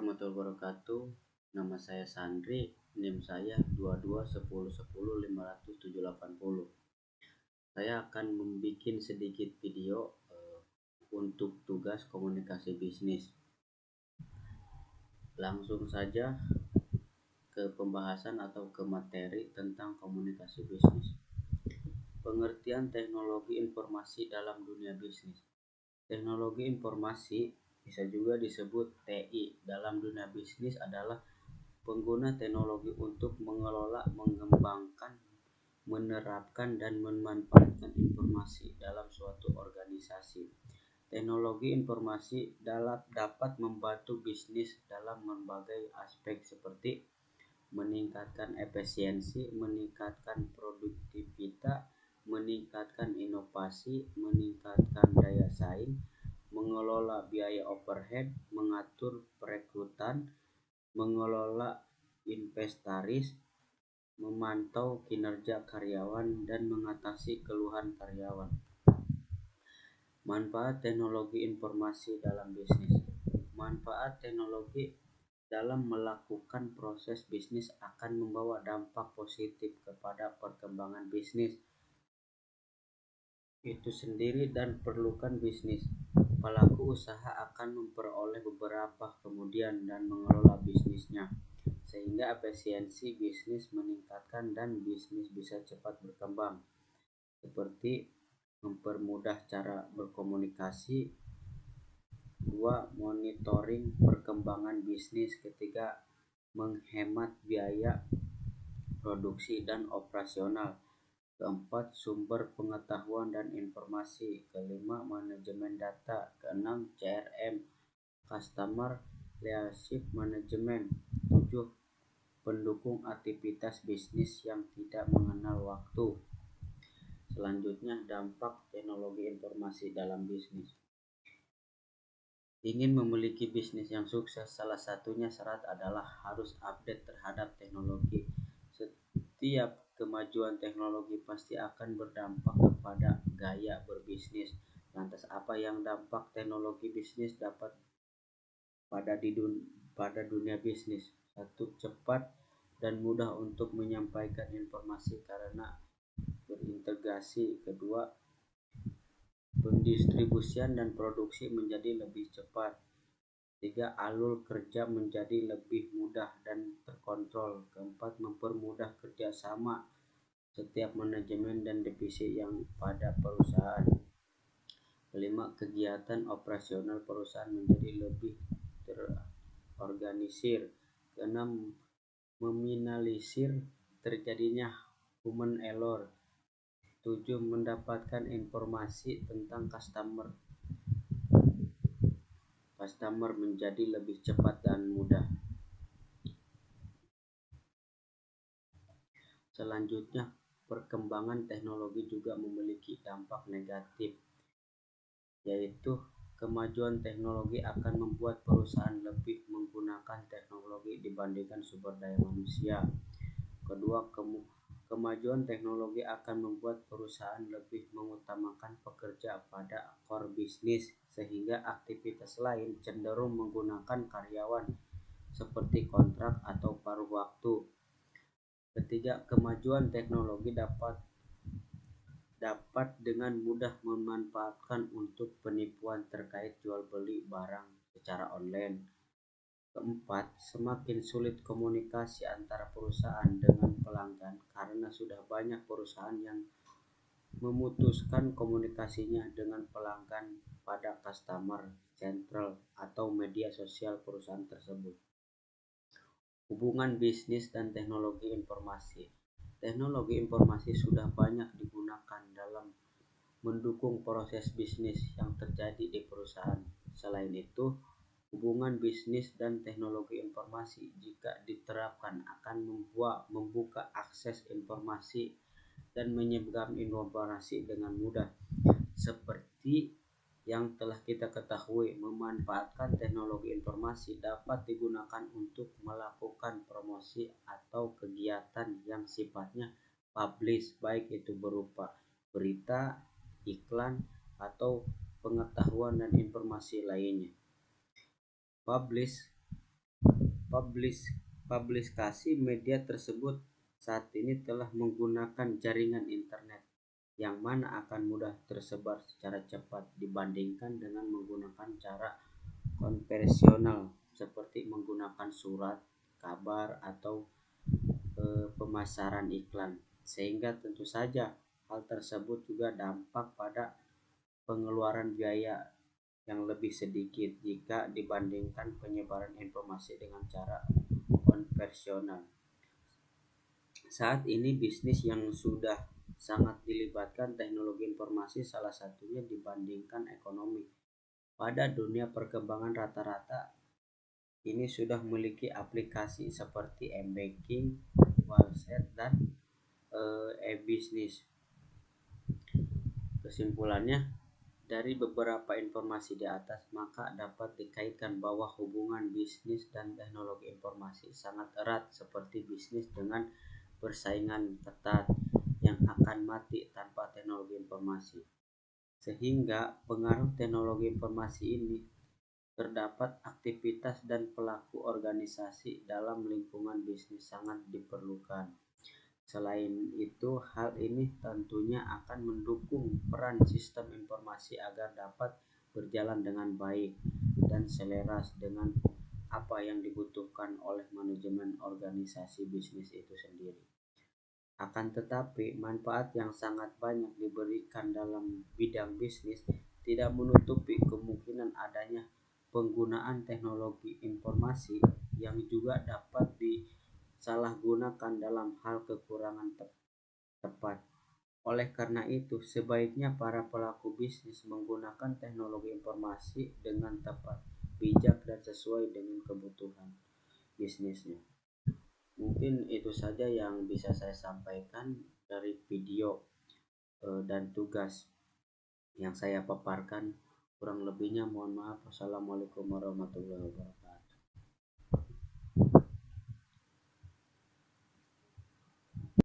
warahmatullahi wabarakatuh. Nama saya Sandri, NIM saya 2210105078. Saya akan membuat sedikit video untuk tugas komunikasi bisnis. Langsung saja ke pembahasan atau ke materi tentang komunikasi bisnis. Pengertian teknologi informasi dalam dunia bisnis. Teknologi informasi, bisa juga disebut TI, dalam dunia bisnis adalah pengguna teknologi untuk mengelola, mengembangkan, menerapkan, dan memanfaatkan informasi dalam suatu organisasi. Teknologi informasi dapat membantu bisnis dalam berbagai aspek seperti meningkatkan efisiensi, meningkatkan produktivitas, meningkatkan inovasi, meningkatkan daya saing, mengelola biaya overhead, mengatur perekrutan, mengelola inventaris, memantau kinerja karyawan, dan mengatasi keluhan karyawan. Manfaat teknologi informasi dalam bisnis. Manfaat teknologi dalam melakukan proses bisnis akan membawa dampak positif kepada perkembangan bisnis itu sendiri dan perlukan bisnis. Pelaku usaha akan memperoleh beberapa kemudian dan mengelola bisnisnya, sehingga efisiensi bisnis meningkatkan dan bisnis bisa cepat berkembang, seperti mempermudah cara berkomunikasi. 2. Monitoring perkembangan bisnis. Ketiga, menghemat biaya produksi dan operasional. Keempat, sumber pengetahuan dan informasi. Kelima, manajemen data. Keenam, CRM, Customer Relationship Management. 7. Pendukung aktivitas bisnis yang tidak mengenal waktu. Selanjutnya, dampak teknologi informasi dalam bisnis. Ingin memiliki bisnis yang sukses, salah satunya syarat adalah harus update terhadap teknologi. Setiap kemajuan teknologi pasti akan berdampak kepada gaya berbisnis. Lantas apa yang dampak teknologi bisnis dapat pada dunia bisnis? 1. Cepat dan mudah untuk menyampaikan informasi karena berintegrasi. Kedua, pendistribusian dan produksi menjadi lebih cepat. 3. Alur kerja menjadi lebih mudah dan terkontrol. Keempat, mempermudah kerjasama setiap manajemen dan divisi yang pada perusahaan. Kelima, kegiatan operasional perusahaan menjadi lebih terorganisir. Keenam, meminimalisir terjadinya human error. 7. Mendapatkan informasi tentang customer menjadi lebih cepat dan mudah. Selanjutnya, perkembangan teknologi juga memiliki dampak negatif, yaitu kemajuan teknologi akan membuat perusahaan lebih menggunakan teknologi dibandingkan sumber daya manusia. Kedua, kemajuan teknologi akan membuat perusahaan lebih mengutamakan pekerja pada core bisnis, sehingga aktivitas lain cenderung menggunakan karyawan seperti kontrak atau paruh waktu. Ketiga, kemajuan teknologi dapat dengan mudah memanfaatkan untuk penipuan terkait jual beli barang secara online. Keempat, semakin sulit komunikasi antara perusahaan dengan pelanggan karena sudah banyak perusahaan yang memutuskan komunikasinya dengan pelanggan pada customer central atau media sosial perusahaan tersebut. Hubungan bisnis dan teknologi informasi. Teknologi informasi sudah banyak digunakan dalam mendukung proses bisnis yang terjadi di perusahaan. Selain itu, hubungan bisnis dan teknologi informasi jika diterapkan akan membuka akses informasi dan menyebarkan informasi dengan mudah. Seperti yang telah kita ketahui, memanfaatkan teknologi informasi dapat digunakan untuk melakukan promosi atau kegiatan yang sifatnya publish, baik itu berupa berita, iklan, atau pengetahuan dan informasi lainnya. Publish Publikasi media tersebut saat ini telah menggunakan jaringan internet, yang mana akan mudah tersebar secara cepat dibandingkan dengan menggunakan cara konvensional seperti menggunakan surat kabar atau pemasaran iklan. Sehingga tentu saja hal tersebut juga dampak pada pengeluaran biaya yang lebih sedikit jika dibandingkan penyebaran informasi dengan cara konvensional. Saat ini bisnis yang sudah sangat dilibatkan teknologi informasi, salah satunya dibandingkan ekonomi. Pada dunia perkembangan rata-rata ini sudah memiliki aplikasi seperti m-banking, website, dan e-bisnis. Kesimpulannya, dari beberapa informasi di atas, maka dapat dikaitkan bahwa hubungan bisnis dan teknologi informasi sangat erat seperti bisnis dengan persaingan ketat yang akan mati tanpa teknologi informasi. Sehingga pengaruh teknologi informasi ini terdapat aktivitas dan pelaku organisasi dalam lingkungan bisnis sangat diperlukan. Selain itu, hal ini tentunya akan mendukung peran sistem informasi agar dapat berjalan dengan baik dan selaras dengan apa yang dibutuhkan oleh manajemen organisasi bisnis itu sendiri. Akan tetapi, manfaat yang sangat banyak diberikan dalam bidang bisnis tidak menutupi kemungkinan adanya penggunaan teknologi informasi yang juga dapat disalahgunakan dalam hal kekurangan tepat. Oleh karena itu, sebaiknya para pelaku bisnis menggunakan teknologi informasi dengan tepat, bijak, dan sesuai dengan kebutuhan bisnisnya. Mungkin itu saja yang bisa saya sampaikan dari video dan tugas yang saya paparkan. Kurang lebihnya mohon maaf. Wassalamualaikum warahmatullahi wabarakatuh.